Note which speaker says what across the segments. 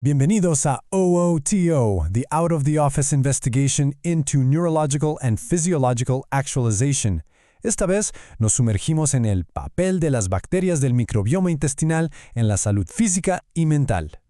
Speaker 1: Bienvenidos a OOTO, the Out of the Office Investigation into Neurological and Physiological Actualization. Esta vez nos sumergimos en el papel de las bacterias del microbioma intestinal en la salud física y mental.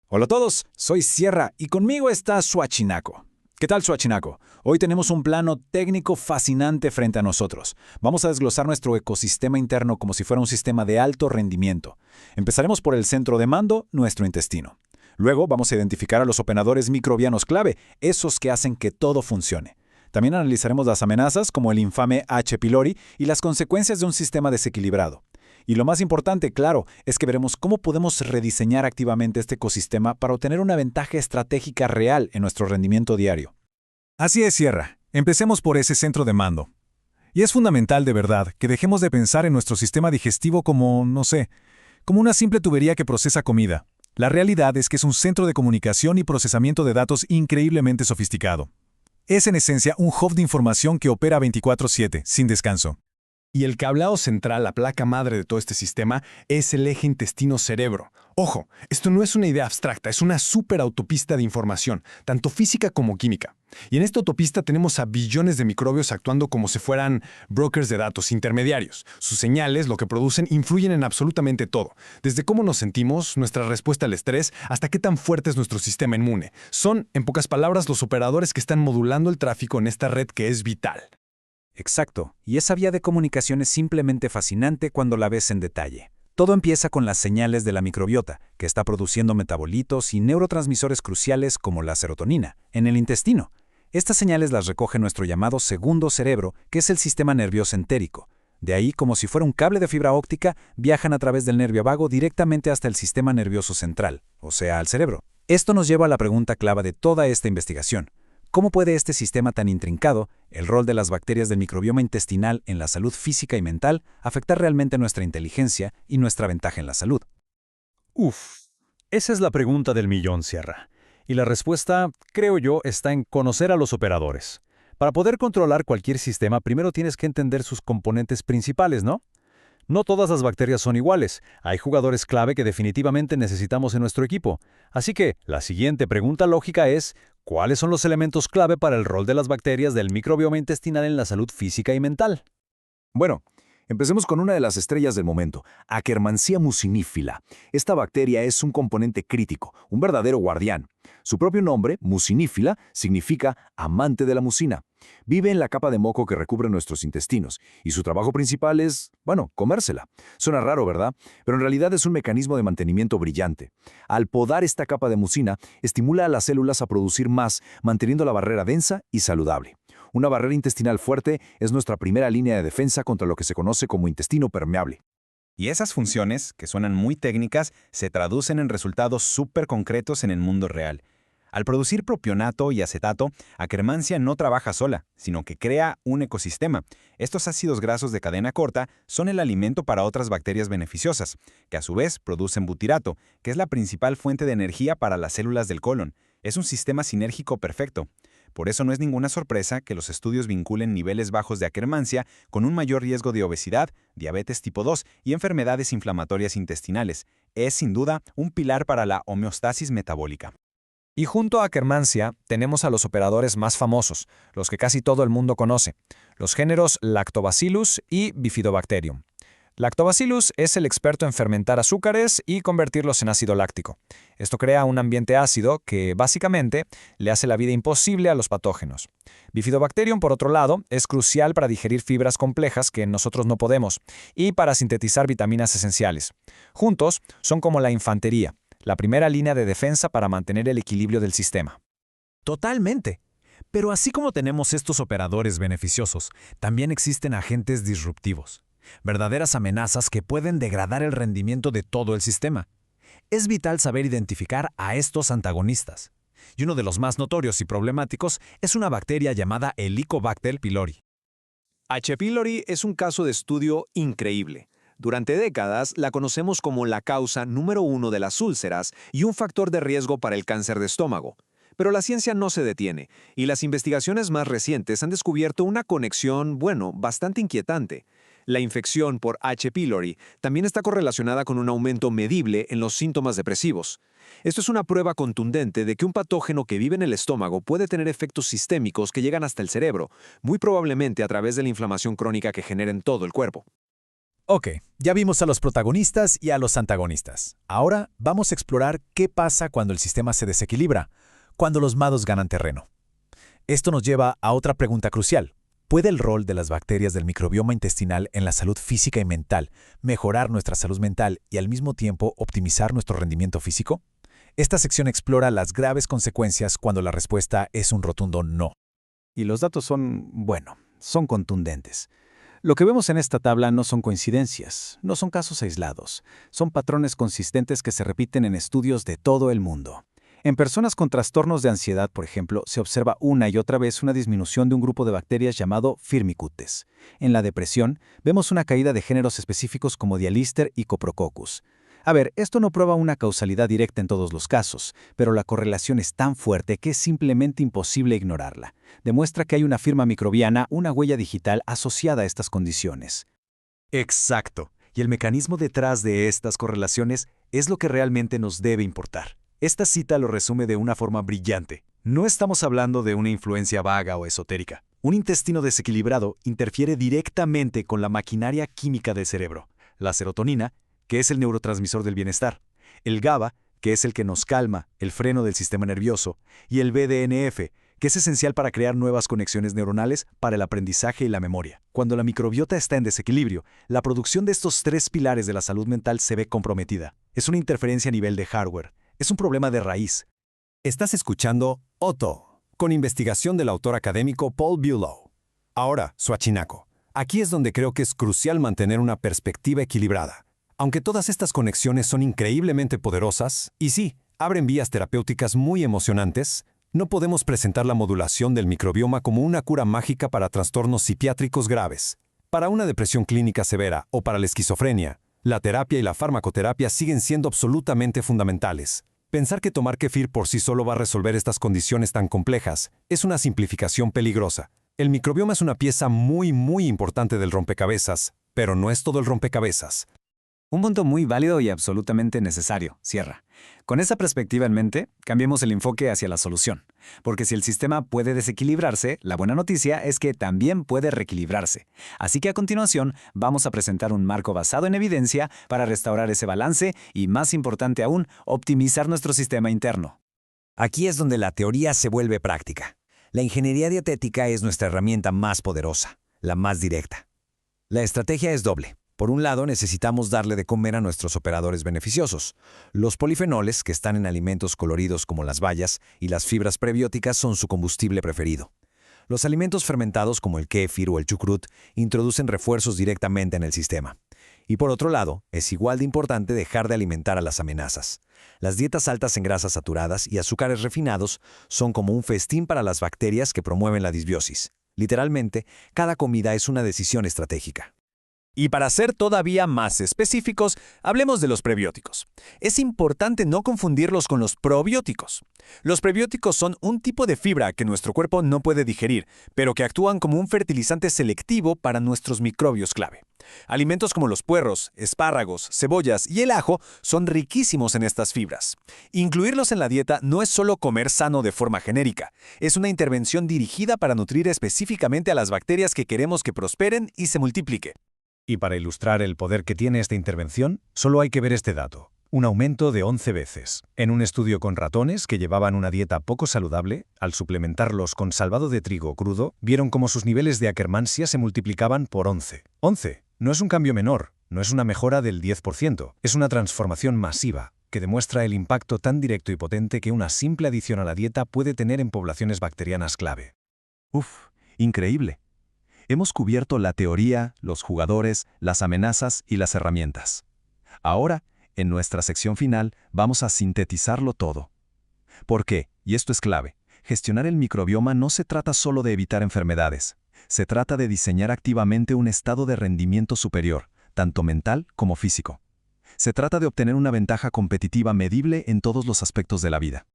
Speaker 2: Hola a todos, soy Sierra y conmigo está Suachinaco. ¿Qué tal, Suachinaco? Hoy tenemos un plano técnico fascinante frente a nosotros. Vamos a desglosar nuestro ecosistema interno como si fuera un sistema de alto rendimiento. Empezaremos por el centro de mando, nuestro intestino. Luego vamos a identificar a los operadores microbianos clave, esos que hacen que todo funcione. También analizaremos las amenazas como el infame H. pylori y las consecuencias de un sistema desequilibrado. Y lo más importante, claro, es que veremos cómo podemos rediseñar activamente este ecosistema para obtener una ventaja estratégica real en nuestro rendimiento diario.
Speaker 3: Así es, Sierra. Empecemos por ese centro de mando. Y es fundamental, de verdad, que dejemos de pensar en nuestro sistema digestivo como, como una simple tubería que procesa comida. La realidad es que es un centro de comunicación y procesamiento de datos increíblemente sofisticado. Es en esencia un hub de información que opera 24/7, sin descanso.
Speaker 4: Y el cableado central, la placa madre de todo este sistema, es el eje intestino-cerebro. Ojo, esto no es una idea abstracta, es una superautopista de información, tanto física como química. Y en esta autopista tenemos a billones de microbios actuando como si fueran brokers de datos intermediarios. Sus señales, lo que producen, influyen en absolutamente todo. Desde cómo nos sentimos, nuestra respuesta al estrés, hasta qué tan fuerte es nuestro sistema inmune. Son, en pocas palabras, los operadores que están modulando el tráfico en esta red que es vital.
Speaker 2: Exacto, y esa vía de comunicación es simplemente fascinante cuando la ves en detalle. Todo empieza con las señales de la microbiota, que está produciendo metabolitos y neurotransmisores cruciales como la serotonina, en el intestino. Estas señales las recoge nuestro llamado segundo cerebro, que es el sistema nervioso entérico. De ahí, como si fuera un cable de fibra óptica, viajan a través del nervio vago directamente hasta el sistema nervioso central, o sea, al cerebro. Esto nos lleva a la pregunta clave de toda esta investigación. ¿Cómo puede este sistema tan intrincado, el rol de las bacterias del microbioma intestinal en la salud física y mental, afectar realmente nuestra inteligencia y nuestra ventaja en la salud?
Speaker 5: Esa es la pregunta del millón, Sierra. Y la respuesta, creo yo, está en conocer a los operadores. Para poder controlar cualquier sistema, primero tienes que entender sus componentes principales, ¿no? No todas las bacterias son iguales. Hay jugadores clave que definitivamente necesitamos en nuestro equipo. Así que, la siguiente pregunta lógica es, ¿cuáles son los elementos clave para el rol de las bacterias del microbioma intestinal en la salud física y mental?
Speaker 6: Bueno, empecemos con una de las estrellas del momento, Akkermansia mucinífila. Esta bacteria es un componente crítico, un verdadero guardián. Su propio nombre, mucinífila, significa amante de la mucina. Vive en la capa de moco que recubre nuestros intestinos, y su trabajo principal es, comérsela. Suena raro, ¿verdad? Pero en realidad es un mecanismo de mantenimiento brillante. Al podar esta capa de mucina, estimula a las células a producir más, manteniendo la barrera densa y saludable. Una barrera intestinal fuerte es nuestra primera línea de defensa contra lo que se conoce como intestino permeable.
Speaker 7: Y esas funciones, que suenan muy técnicas, se traducen en resultados súper concretos en el mundo real. Al producir propionato y acetato, Akkermansia no trabaja sola, sino que crea un ecosistema. Estos ácidos grasos de cadena corta son el alimento para otras bacterias beneficiosas, que a su vez producen butirato, que es la principal fuente de energía para las células del colon. Es un sistema sinérgico perfecto. Por eso no es ninguna sorpresa que los estudios vinculen niveles bajos de Akkermansia con un mayor riesgo de obesidad, diabetes tipo 2 y enfermedades inflamatorias intestinales. Es, sin duda, un pilar para la homeostasis metabólica.
Speaker 8: Y junto a Akkermansia tenemos a los operadores más famosos, los que casi todo el mundo conoce, los géneros Lactobacillus y Bifidobacterium. Lactobacillus es el experto en fermentar azúcares y convertirlos en ácido láctico. Esto crea un ambiente ácido que, básicamente, le hace la vida imposible a los patógenos. Bifidobacterium, por otro lado, es crucial para digerir fibras complejas que nosotros no podemos y para sintetizar vitaminas esenciales. Juntos, son como la infantería, la primera línea de defensa para mantener el equilibrio del sistema.
Speaker 3: Totalmente. Pero así como tenemos estos operadores beneficiosos, también existen agentes disruptivos. Verdaderas amenazas que pueden degradar el rendimiento de todo el sistema. Es vital saber identificar a estos antagonistas. Y uno de los más notorios y problemáticos es una bacteria llamada Helicobacter pylori.
Speaker 9: H. pylori es un caso de estudio increíble. Durante décadas la conocemos como la causa número 1 de las úlceras y un factor de riesgo para el cáncer de estómago. Pero la ciencia no se detiene, y las investigaciones más recientes han descubierto una conexión, bastante inquietante. La infección por H. pylori también está correlacionada con un aumento medible en los síntomas depresivos. Esto es una prueba contundente de que un patógeno que vive en el estómago puede tener efectos sistémicos que llegan hasta el cerebro, muy probablemente a través de la inflamación crónica que genera en todo el cuerpo.
Speaker 2: Ok, ya vimos a los protagonistas y a los antagonistas. Ahora vamos a explorar qué pasa cuando el sistema se desequilibra, cuando los malos ganan terreno. Esto nos lleva a otra pregunta crucial. ¿Puede el rol de las bacterias del microbioma intestinal en la salud física y mental mejorar nuestra salud mental y al mismo tiempo optimizar nuestro rendimiento físico? Esta sección explora las graves consecuencias cuando la respuesta es un rotundo no.
Speaker 7: Y los datos son contundentes. Lo que vemos en esta tabla no son coincidencias, no son casos aislados, son patrones consistentes que se repiten en estudios de todo el mundo. En personas con trastornos de ansiedad, por ejemplo, se observa una y otra vez una disminución de un grupo de bacterias llamado Firmicutes. En la depresión, vemos una caída de géneros específicos como Dialister y Coprococcus. A ver, esto no prueba una causalidad directa en todos los casos, pero la correlación es tan fuerte que es simplemente imposible ignorarla. Demuestra que hay una firma microbiana, una huella digital asociada a estas condiciones.
Speaker 2: Exacto. Y el mecanismo detrás de estas correlaciones es lo que realmente nos debe importar. Esta cita lo resume de una forma brillante. No estamos hablando de una influencia vaga o esotérica. Un intestino desequilibrado interfiere directamente con la maquinaria química del cerebro. La serotonina, que es el neurotransmisor del bienestar, el GABA, que es el que nos calma, el freno del sistema nervioso, y el BDNF, que es esencial para crear nuevas conexiones neuronales para el aprendizaje y la memoria. Cuando la microbiota está en desequilibrio, la producción de estos tres pilares de la salud mental se ve comprometida. Es una interferencia a nivel de hardware. Es un problema de raíz.
Speaker 10: Estás escuchando Otto, con investigación del autor académico Paul Bulow. Ahora, Suachinaco. Aquí es donde creo que es crucial mantener una perspectiva equilibrada. Aunque todas estas conexiones son increíblemente poderosas, y sí, abren vías terapéuticas muy emocionantes, no podemos presentar la modulación del microbioma como una cura mágica para trastornos psiquiátricos graves. Para una depresión clínica severa o para la esquizofrenia, la terapia y la farmacoterapia siguen siendo absolutamente fundamentales. Pensar que tomar kefir por sí solo va a resolver estas condiciones tan complejas es una simplificación peligrosa. El microbioma es una pieza muy importante del rompecabezas, pero no es todo el rompecabezas.
Speaker 8: Un punto muy válido y absolutamente necesario, Sierra. Con esa perspectiva en mente, cambiemos el enfoque hacia la solución. Porque si el sistema puede desequilibrarse, la buena noticia es que también puede reequilibrarse. Así que a continuación, vamos a presentar un marco basado en evidencia para restaurar ese balance y, más importante aún, optimizar nuestro sistema interno.
Speaker 2: Aquí es donde la teoría se vuelve práctica. La ingeniería dietética es nuestra herramienta más poderosa, la más directa. La estrategia es doble. Por un lado, necesitamos darle de comer a nuestros operadores beneficiosos. Los polifenoles, que están en alimentos coloridos como las bayas, y las fibras prebióticas son su combustible preferido. Los alimentos fermentados como el kéfir o el chucrut introducen refuerzos directamente en el sistema. Y por otro lado, es igual de importante dejar de alimentar a las amenazas. Las dietas altas en grasas saturadas y azúcares refinados son como un festín para las bacterias que promueven la disbiosis. Literalmente, cada comida es una decisión estratégica. Y para ser todavía más específicos, hablemos de los prebióticos. Es importante no confundirlos con los probióticos. Los prebióticos son un tipo de fibra que nuestro cuerpo no puede digerir, pero que actúan como un fertilizante selectivo para nuestros microbios clave. Alimentos como los puerros, espárragos, cebollas y el ajo son riquísimos en estas fibras. Incluirlos en la dieta no es solo comer sano de forma genérica, es una intervención dirigida para nutrir específicamente a las bacterias que queremos que prosperen y se multipliquen.
Speaker 5: Y para ilustrar el poder que tiene esta intervención, solo hay que ver este dato. Un aumento de 11 veces. En un estudio con ratones que llevaban una dieta poco saludable, al suplementarlos con salvado de trigo crudo, vieron cómo sus niveles de Akkermansia se multiplicaban por 11. 11. No es un cambio menor, no es una mejora del 10%, es una transformación masiva, que demuestra el impacto tan directo y potente que una simple adición a la dieta puede tener en poblaciones bacterianas clave.
Speaker 6: Increíble. Hemos cubierto la teoría, los jugadores, las amenazas y las herramientas. Ahora, en nuestra sección final, vamos a sintetizarlo todo. ¿Por qué? Y esto es clave. Gestionar el microbioma no se trata solo de evitar enfermedades. Se trata de diseñar activamente un estado de rendimiento superior, tanto mental como físico. Se trata de obtener una ventaja competitiva medible en todos los aspectos de la vida.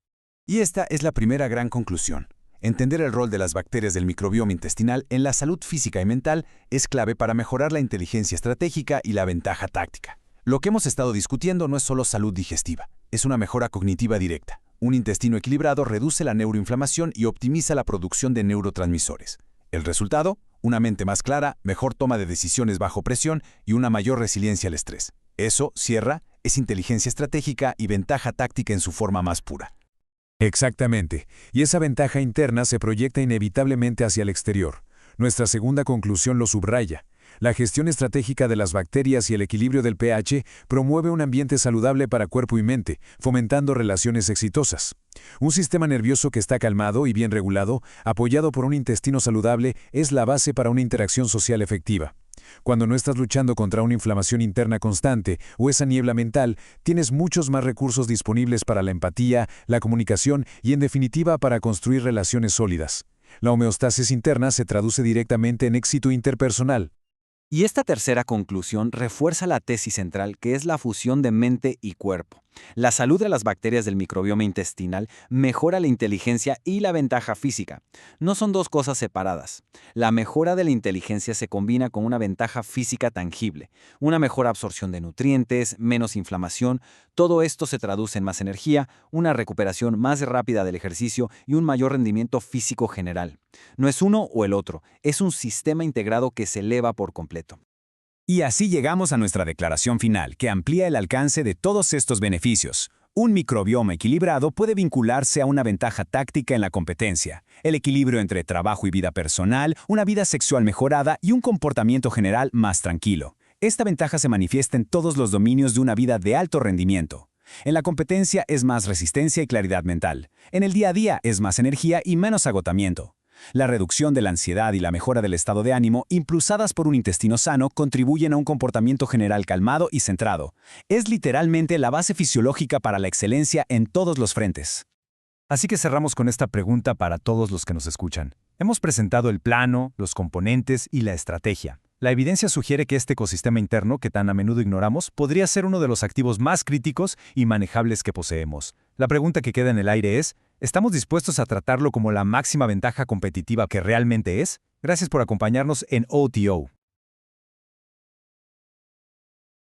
Speaker 2: Y esta es la primera gran conclusión. Entender el rol de las bacterias del microbioma intestinal en la salud física y mental es clave para mejorar la inteligencia estratégica y la ventaja táctica. Lo que hemos estado discutiendo no es solo salud digestiva, es una mejora cognitiva directa. Un intestino equilibrado reduce la neuroinflamación y optimiza la producción de neurotransmisores. El resultado, una mente más clara, mejor toma de decisiones bajo presión y una mayor resiliencia al estrés. Eso, Sierra, es inteligencia estratégica y ventaja táctica en su forma más pura.
Speaker 3: Exactamente, y esa ventaja interna se proyecta inevitablemente hacia el exterior. Nuestra segunda conclusión lo subraya. La gestión estratégica de las bacterias y el equilibrio del pH promueve un ambiente saludable para cuerpo y mente, fomentando relaciones exitosas. Un sistema nervioso que está calmado y bien regulado, apoyado por un intestino saludable, es la base para una interacción social efectiva. Cuando no estás luchando contra una inflamación interna constante o esa niebla mental, tienes muchos más recursos disponibles para la empatía, la comunicación y, en definitiva, para construir relaciones sólidas. La homeostasis interna se traduce directamente en éxito interpersonal.
Speaker 11: Y esta tercera conclusión refuerza la tesis central, que es la fusión de mente y cuerpo. La salud de las bacterias del microbioma intestinal mejora la inteligencia y la ventaja física. No son dos cosas separadas. La mejora de la inteligencia se combina con una ventaja física tangible, una mejor absorción de nutrientes, menos inflamación. Todo esto se traduce en más energía, una recuperación más rápida del ejercicio y un mayor rendimiento físico general. No es uno o el otro, es un sistema integrado que se eleva por completo.
Speaker 2: Y así llegamos a nuestra declaración final, que amplía el alcance de todos estos beneficios. Un microbioma equilibrado puede vincularse a una ventaja táctica en la competencia, el equilibrio entre trabajo y vida personal, una vida sexual mejorada y un comportamiento general más tranquilo. Esta ventaja se manifiesta en todos los dominios de una vida de alto rendimiento. En la competencia es más resistencia y claridad mental. En el día a día es más energía y menos agotamiento. La reducción de la ansiedad y la mejora del estado de ánimo, impulsadas por un intestino sano, contribuyen a un comportamiento general calmado y centrado. Es literalmente la base fisiológica para la excelencia en todos los frentes.
Speaker 5: Así que cerramos con esta pregunta para todos los que nos escuchan. Hemos presentado el plano, los componentes y la estrategia. La evidencia sugiere que este ecosistema interno, que tan a menudo ignoramos, podría ser uno de los activos más críticos y manejables que poseemos. La pregunta que queda en el aire es, ¿estamos dispuestos a tratarlo como la máxima ventaja competitiva que realmente es? Gracias por acompañarnos en OTO.